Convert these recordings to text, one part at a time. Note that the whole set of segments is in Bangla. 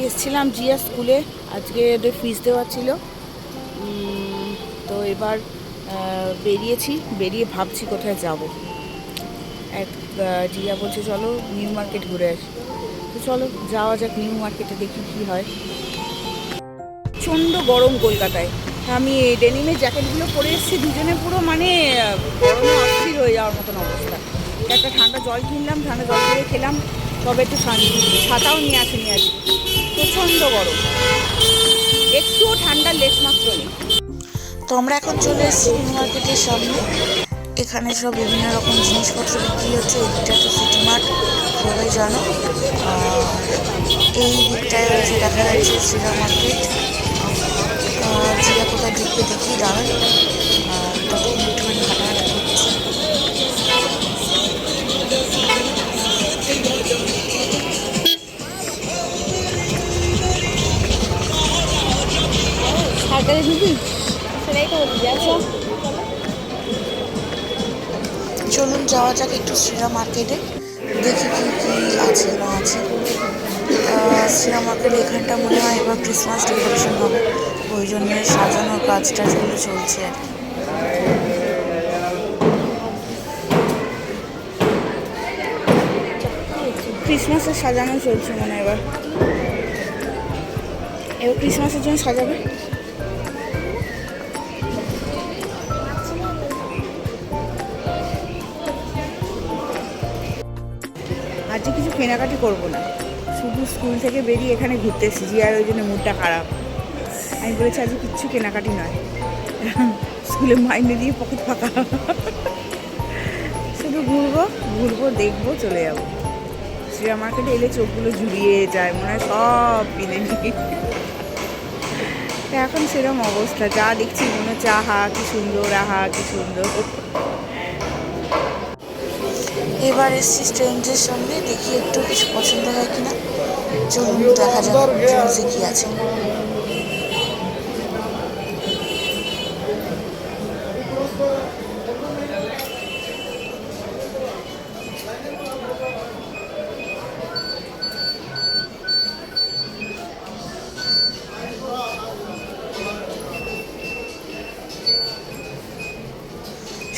এসেছিলাম জিয়া স্কুলে, আজকে ওদের ফিস দেওয়া ছিল। তো এবার বেরিয়েছি, বেরিয়ে ভাবছি কোথায় যাব। জিয়া বলছে চলো নিউ মার্কেট ঘুরে আসি, তো চলো যাওয়া যাক নিউ মার্কেটে, দেখি কী হয়। প্রচণ্ড গরম কলকাতায়। আমি ডেনিমের জ্যাকেটগুলো পরে এসেছি, দুজনে পুরো মানে গরমে অস্থির হয়ে যাওয়ার মতন অবস্থা। একটা ঠান্ডা জল কিনলাম, ঠান্ডা জল করে খেলাম, তবে একটু শান্তি। ছাতাও নিয়ে আসেনি আজকে, প্রচণ্ড গরম, একটুও ঠান্ডার লেশমাত্র নেই। তো আমরা এখন চলে এসেছি নিউ মার্কেটের সামনে। এখানে সব বিভিন্ন রকম জিনিসপত্র বিক্রি হচ্ছে। এদিকটা তো সিটি মার্ট, সবাই জানো। আর এই দিকটায় হচ্ছে দেখা যাচ্ছে শ্রীরাম মার্কেট। জিয়া কোথায় ঢুকবে দেখি, দাঁড়ান। তখন একটুখানি হাঁটাহাঁটি করছি। চলুন যাওয়া যাক একটু শ্রীরাম মার্কেটে, দেখি কি কি আছে না আছে। শ্রীরাম মার্কেটে এখানটা মনে হয় এবার ক্রিসমাস ডেকোরেশন হবে, ওই জন্য সাজানোর কাজ টাজগুলো চলছে আর কি। ক্রিসমাসের সাজানো চলছে মনে হয়, এবার ক্রিসমাসের জন্য সাজাবে। আজকে কিছু কেনাকাটি করবো না, শুধু স্কুল থেকে বেরিয়ে এখানে ঘুরতে এসেছি, আর ওই জন্য মুডটা খারাপ। আমি বলেছি আজকে কিচ্ছু কেনাকাটি নয়, স্কুলে মাইনে দিয়ে পকেট ফাঁকা, শুধু ঘুরবো ঘুরবো দেখবো চলে যাবো। শ্রীরাম মার্কেটে এলে চোখগুলো জুড়িয়ে যায়, মনে হয় সব কিনে নিই। এখন সেরকম অবস্থা, যা দেখছি মনে হচ্ছে আহা কি সুন্দর, আহা কি সুন্দর। এবার এসছি স্ট্রেঞ্জের সামনে, দেখি একটু কিছু পছন্দ হয় কিনা। চলুন দেখা যাক ট্রেন্ডসে কি আছে।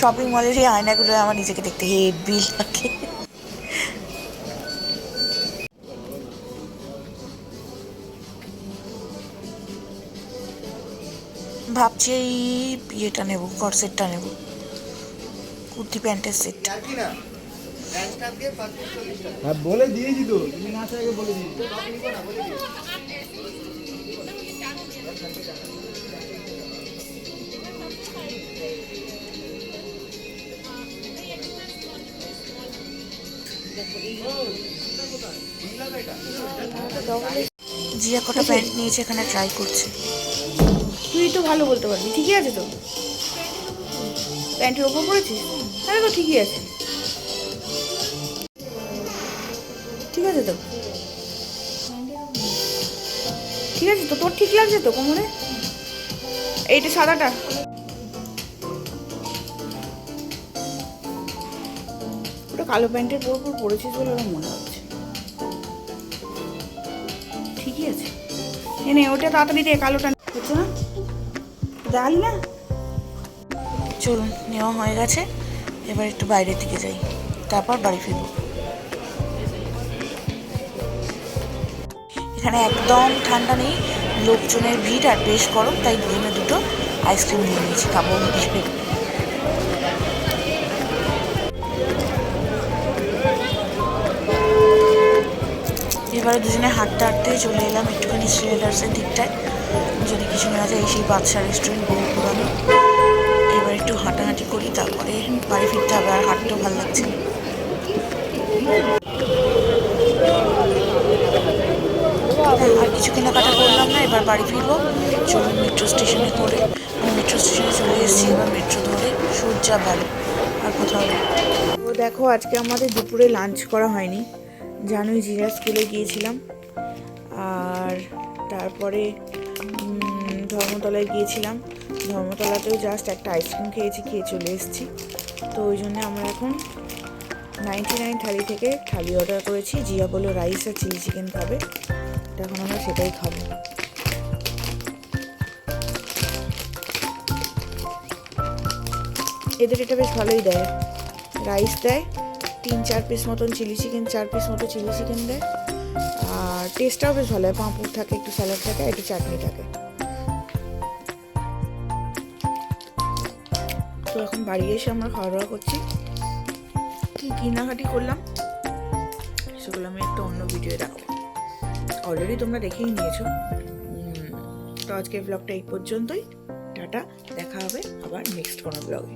শপিং মলের এই আয়নাগুলো আমার নিজেকে দেখতে হেভি লাগে। ভাবছি এই ইয়েটা নেব, কর্সেটটা নেব, কুর্তি প্যান্টের সেট। বলে দিয়েছি তো, তুমি না চাইলে বলে দিয়েছি। জিয়া কটা প্যান্ট নিয়েছে, এখানে ট্রাই করছে। তুই তো ভালো বলতে পারবি, ঠিকই আছে তো, প্যান্টের ওপর পড়েছিস, তাহলে তো ঠিকই আছে, ঠিক আছে তো, ঠিক আছে তো, তোর ঠিক লাগছে তো কোমরে, এইটা সাদাটা। ওটা কালো প্যান্টের ওপর পড়েছিস বলে আমার মনে হচ্ছে, ঠিকই আছে। এনে ওটা তাড়াতাড়ি দে, কালোটা হচ্ছে না, দেখালি না। চলুন নেওয়া হয়ে গেছে, এবার একটু বাইরের দিকে যাই, তারপর বাড়ি ফিরব। এখানে একদম ঠান্ডা নেই, লোকজনের ভিড় আর বেশ গরম, তাই দুজনে দুটো আইসক্রিম নিয়ে নিয়েছি, খাবো ভেবে। এবারে দুজনে হাঁটতে হাঁটতে চলে এলাম একটুখানি শ্রীলেদার্সের দিকটায়, যদি কিছু নেওয়া যায়। সেই বাদশা রেস্টুরেন্ট বহু পুরানো। এবার একটু হাঁটাহাঁটি করি, তারপরে বাড়ি ফিরতে হবে, আর হাঁটতেও ভালো লাগছে। আর কিছু কেনাকাটা করলাম না, এবার বাড়ি ফিরবো। চলুন মেট্রো স্টেশনে করে, মেট্রো স্টেশনে চলে এসেছি, এবার মেট্রো ধরে সূর্যা বাড়ি, আর কোথাও নেই। তো দেখো আজকে আমাদের দুপুরে লাঞ্চ করা হয়নি, জানোই জিরা স্কুলে গিয়েছিলাম, আর তারপরে ধর্মতলায় গিয়েছিলাম, ধর্মতলাতেও জাস্ট একটা আইসক্রিম খেয়েছি, খেয়ে চলে এসেছি। তো ওই জন্য আমরা এখন 99 থালি থেকে থালি অর্ডার করেছি। জিয়া বললো রাইস আর চিলি চিকেন খাবে, তো এখন আমরা সেটাই খাবো। এদের এটা বেশ ভালোই দেয়, রাইস দেয় 3-4 পিস মতন চিলি চিকেন, 4 পিস মতো চিলি চিকেন দেয়। আর টেস্টটাও বেশ ভালো হয়, পাঁপড় থাকে, একটু স্যালাড থাকে, একটু চাটনি থাকে। তো এখন বাড়ি এসে আমরা খাওয়া দাওয়া করছি। কী কেনাকাটি করলাম সেগুলো আমি একটা অন্য ভিডিও রাখবো, অলরেডি তোমরা দেখেই নিয়েছো। তো আজকের ব্লগটা এই পর্যন্তই, টাটা, দেখা হবে আবার নেক্সট কোনো ব্লগে।